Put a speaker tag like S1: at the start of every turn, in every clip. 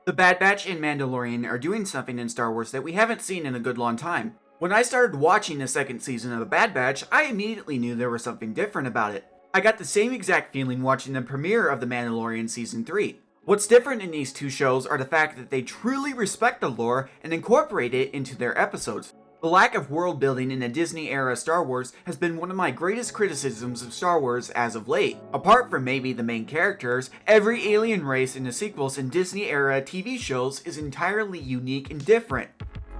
S1: The Bad Batch and Mandalorian are doing something in Star Wars that we haven't seen in a good long time. When I started watching the second season of The Bad Batch, I immediately knew there was something different about it. I got the same exact feeling watching the premiere of The Mandalorian Season 3. What's different in these two shows are the fact that they truly respect the lore and incorporate it into their episodes. The lack of world building in the Disney-era Star Wars has been one of my greatest criticisms of Star Wars as of late. Apart from maybe the main characters, every alien race in the sequels and Disney-era TV shows is entirely unique and different.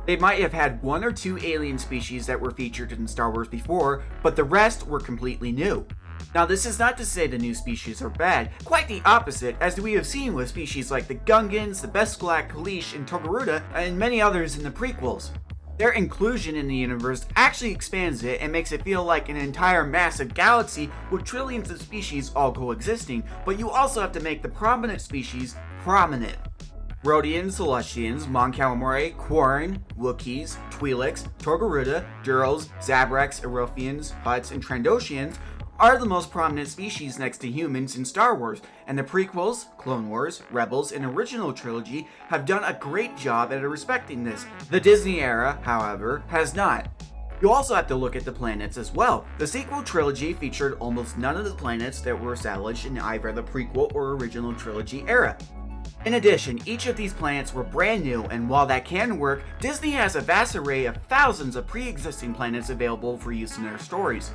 S1: They might have had one or two alien species that were featured in Star Wars before, but the rest were completely new. Now, this is not to say the new species are bad, quite the opposite, as we have seen with species like the Gungans, the Beskar, Kaleesh, and Togruta, and many others in the prequels. Their inclusion in the universe actually expands it and makes it feel like an entire massive galaxy with trillions of species all coexisting, but you also have to make the prominent species prominent. Rhodians, Celestians, Mon Calamari, Quarren, Wookiees, Twi'leks, Togruta, Duros, Zabraks, Erothians, Hutts, and Trandoshians are the most prominent species next to humans in Star Wars, and the prequels, Clone Wars, Rebels, and original trilogy have done a great job at respecting this. The Disney era, however, has not. You also have to look at the planets as well. The sequel trilogy featured almost none of the planets that were established in either the prequel or original trilogy era. In addition, each of these planets were brand new, and while that can work, Disney has a vast array of thousands of pre-existing planets available for use in their stories.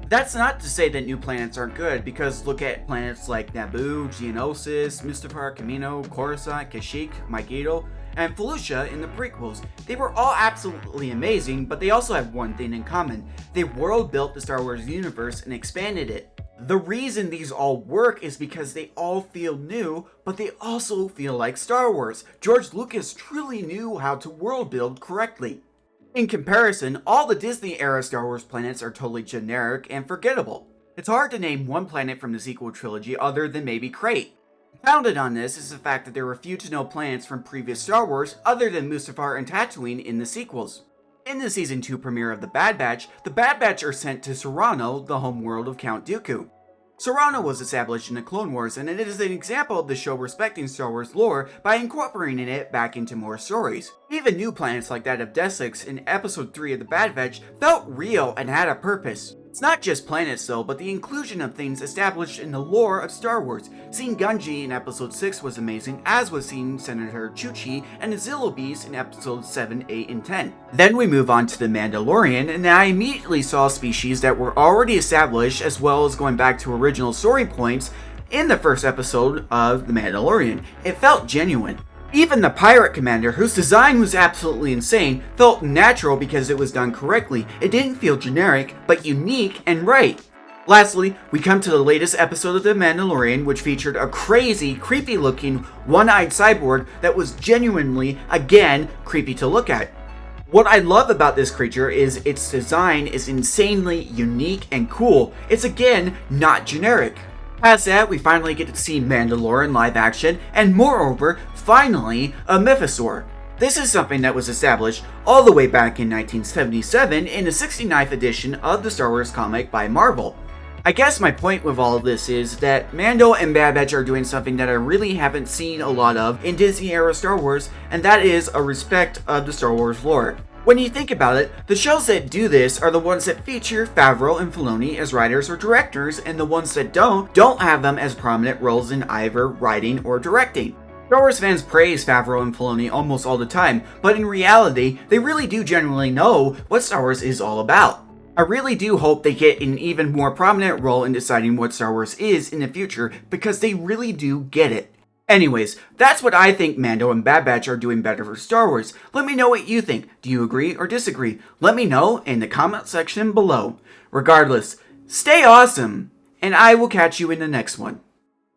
S1: That's not to say that new planets aren't good, because look at planets like Naboo, Geonosis, Mustafar, Kamino, Coruscant, Kashyyyk, Mygeeto, and Felucia in the prequels. They were all absolutely amazing, but they also have one thing in common. They world-built the Star Wars universe and expanded it. The reason these all work is because they all feel new, but they also feel like Star Wars. George Lucas truly knew how to world build correctly. In comparison, all the Disney-era Star Wars planets are totally generic and forgettable. It's hard to name one planet from the sequel trilogy other than maybe Crate. Founded on this is the fact that there were few to no planets from previous Star Wars other than Mustafar and Tatooine in the sequels. In the Season 2 premiere of The Bad Batch are sent to Serrano, the homeworld of Count Dooku. Serrano was established in the Clone Wars, and it is an example of the show respecting Star Wars lore by incorporating it back into more stories. Even new planets like that of Desix in Episode 3 of The Bad Batch felt real and had a purpose. It's not just planets though, but the inclusion of things established in the lore of Star Wars. Seeing Gungi in Episode 6 was amazing, as was seeing Senator Chuchi and the Zillo Beast in Episodes 7, 8, and 10. Then we move on to The Mandalorian, and I immediately saw species that were already established, as well as going back to original story points in the first episode of The Mandalorian. It felt genuine. Even the pirate commander, whose design was absolutely insane, felt natural because it was done correctly. It didn't feel generic, but unique and right. Lastly, we come to the latest episode of The Mandalorian, which featured a crazy, creepy-looking, one-eyed cyborg that was genuinely, again, creepy to look at. What I love about this creature is its design is insanely unique and cool. It's again, not generic. Past that, we finally get to see Mandalore in live action, and moreover, finally, a Mythosaur. This is something that was established all the way back in 1977 in the 69th edition of the Star Wars comic by Marvel. I guess my point with all of this is that Mando and Bad Batch are doing something that I really haven't seen a lot of in Disney-era Star Wars, and that is a respect of the Star Wars lore. When you think about it, the shows that do this are the ones that feature Favreau and Filoni as writers or directors, and the ones that don't have them as prominent roles in either writing or directing. Star Wars fans praise Favreau and Filoni almost all the time, but in reality, they really do genuinely know what Star Wars is all about. I really do hope they get an even more prominent role in deciding what Star Wars is in the future, because they really do get it. Anyways, that's what I think Mando and Bad Batch are doing better for Star Wars. Let me know what you think. Do you agree or disagree? Let me know in the comment section below. Regardless, stay awesome, and I will catch you in the next one.